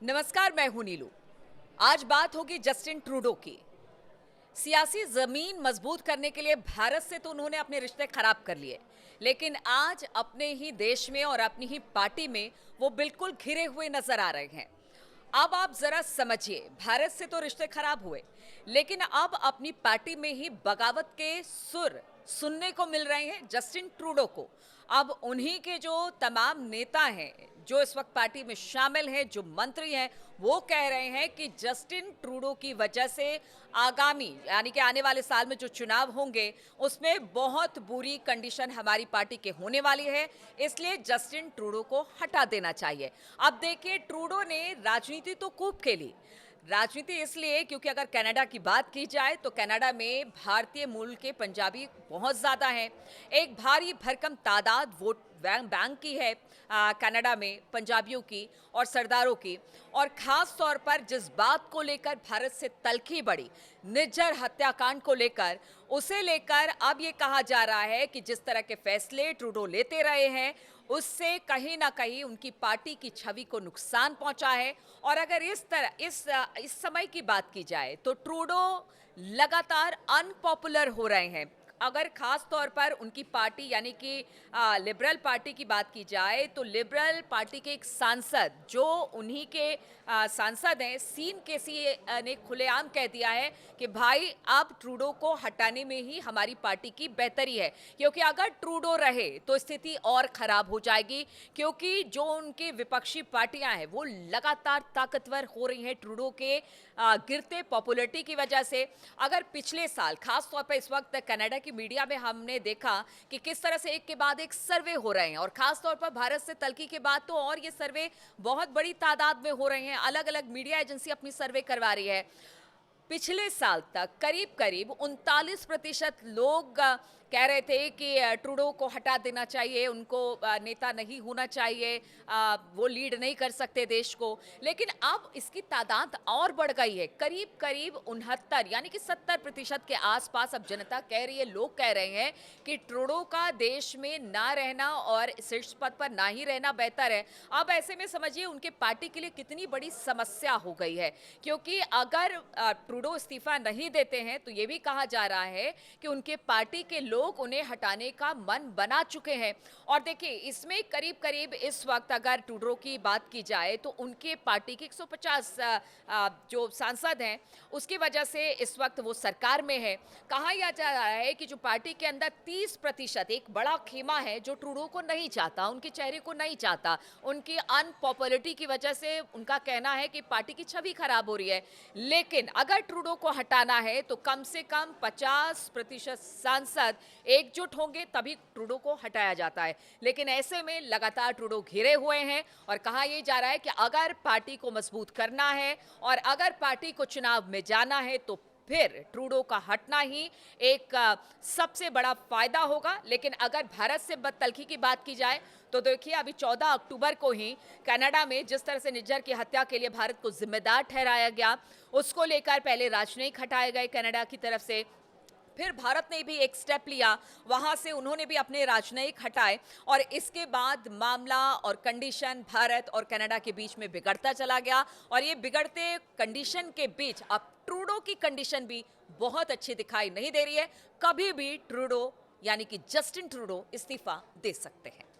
नमस्कार, मैं हूं नीलू। आज बात होगी जस्टिन ट्रूडो की। सियासी जमीन मजबूत करने के लिए भारत से तो उन्होंने अपने रिश्ते खराब कर लिए, लेकिन आज अपने ही देश में और अपनी ही पार्टी में वो बिल्कुल घिरे हुए नजर आ रहे हैं। अब आप जरा समझिए, भारत से तो रिश्ते खराब हुए, लेकिन अब अपनी पार्टी में ही बगावत के सुर सुनने को मिल रहे हैं जस्टिन ट्रूडो को। अब उन्हीं के जो तमाम नेता हैं, जो इस वक्त पार्टी में शामिल हैं, जो मंत्री हैं, वो कह रहे हैं कि जस्टिन ट्रूडो की वजह से आगामी यानी कि आने वाले साल में जो चुनाव होंगे उसमें बहुत बुरी कंडीशन हमारी पार्टी के होने वाली है, इसलिए जस्टिन ट्रूडो को हटा देना चाहिए। अब देखिए, ट्रूडो ने राजनीति तो खूब खेली। राजनीति इसलिए क्योंकि अगर कनाडा की बात की जाए तो कनाडा में भारतीय मूल के पंजाबी बहुत ज़्यादा हैं। एक भारी भरकम तादाद वोट बैंक की है कनाडा में पंजाबियों की और सरदारों की। और ख़ास तौर पर जिस बात को लेकर भारत से तल्खी बढ़ी, निज्जर हत्याकांड को लेकर, उसे लेकर अब ये कहा जा रहा है कि जिस तरह के फैसले ट्रूडो लेते रहे हैं उससे कहीं ना कहीं उनकी पार्टी की छवि को नुकसान पहुंचा है। और अगर इस समय की बात की जाए तो ट्रूडो लगातार अनपॉपुलर हो रहे हैं। अगर खास तौर पर उनकी पार्टी यानी कि लिबरल पार्टी की बात की जाए तो लिबरल पार्टी के एक सांसद जो उन्हीं के सांसद हैं, सीन केसी ने खुलेआम कह दिया है कि भाई अब ट्रूडो को हटाने में ही हमारी पार्टी की बेहतरी है, क्योंकि अगर ट्रूडो रहे तो स्थिति और खराब हो जाएगी। क्योंकि जो उनकी विपक्षी पार्टियां हैं वो लगातार ताकतवर हो रही हैं ट्रूडो के गिरते पॉपुलैरिटी की वजह से। अगर पिछले साल खास तौर पर इस वक्त कनाडा की मीडिया में हमने देखा कि किस तरह से एक के बाद एक सर्वे हो रहे हैं, और खास तौर पर भारत से तल्खी के बाद तो और ये सर्वे बहुत बड़ी तादाद में हो रहे हैं। अलग अलग मीडिया एजेंसी अपनी सर्वे करवा रही है। पिछले साल तक करीब करीब 39% लोग कह रहे थे कि ट्रूडो को हटा देना चाहिए, उनको नेता नहीं होना चाहिए, वो लीड नहीं कर सकते देश को। लेकिन अब इसकी तादाद और बढ़ गई है, करीब करीब 69 यानी कि 70% के आसपास अब जनता कह रही है, लोग कह रहे हैं कि ट्रूडो का देश में ना रहना और शीर्ष पद पर ना ही रहना बेहतर है। अब ऐसे में समझिए उनके पार्टी के लिए कितनी बड़ी समस्या हो गई है, क्योंकि अगर ट्रूडो इस्तीफा नहीं देते हैं तो ये भी कहा जा रहा है कि उनके पार्टी के लोग उन्हें हटाने का मन बना चुके हैं। और देखिए, इसमें करीब करीब इस वक्त अगर ट्रूडो की बात की जाए तो उनके पार्टी के 150 जो सांसद हैं उसकी वजह से इस वक्त वो सरकार में है। कहा यह जा रहा है कि जो पार्टी के अंदर 30% एक बड़ा खेमा है जो ट्रूडो को नहीं चाहता, उनके चेहरे को नहीं चाहता। उनकी अनपॉपुलरिटी की वजह से उनका कहना है कि पार्टी की छवि खराब हो रही है। लेकिन अगर ट्रूडो को हटाना है तो कम से कम 50% सांसद एकजुट होंगे तभी ट्रूडो को हटाया जाता है। लेकिन ऐसे में लगातार ट्रूडो घिरे हुए हैं और कहा यह जा रहा है कि अगर पार्टी को मजबूत करना है और अगर पार्टी को चुनाव में जाना है तो फिर ट्रूडो का हटना ही एक सबसे बड़ा फायदा होगा। लेकिन अगर भारत से तल्खी की बात की जाए तो देखिए, अभी 14 अक्टूबर को ही कनाडा में जिस तरह से निज्जर की हत्या के लिए भारत को जिम्मेदार ठहराया गया, उसको लेकर पहले राजनयिक हटाए गए कनाडा की तरफ से, फिर भारत ने भी एक स्टेप लिया, वहां से उन्होंने भी अपने राजनयिक हटाए, और इसके बाद मामला और कंडीशन भारत और कनाडा के बीच में बिगड़ता चला गया। और ये बिगड़ते कंडीशन के बीच अब ट्रूडो की कंडीशन भी बहुत अच्छी दिखाई नहीं दे रही है। कभी भी ट्रूडो यानी कि जस्टिन ट्रूडो इस्तीफा दे सकते हैं।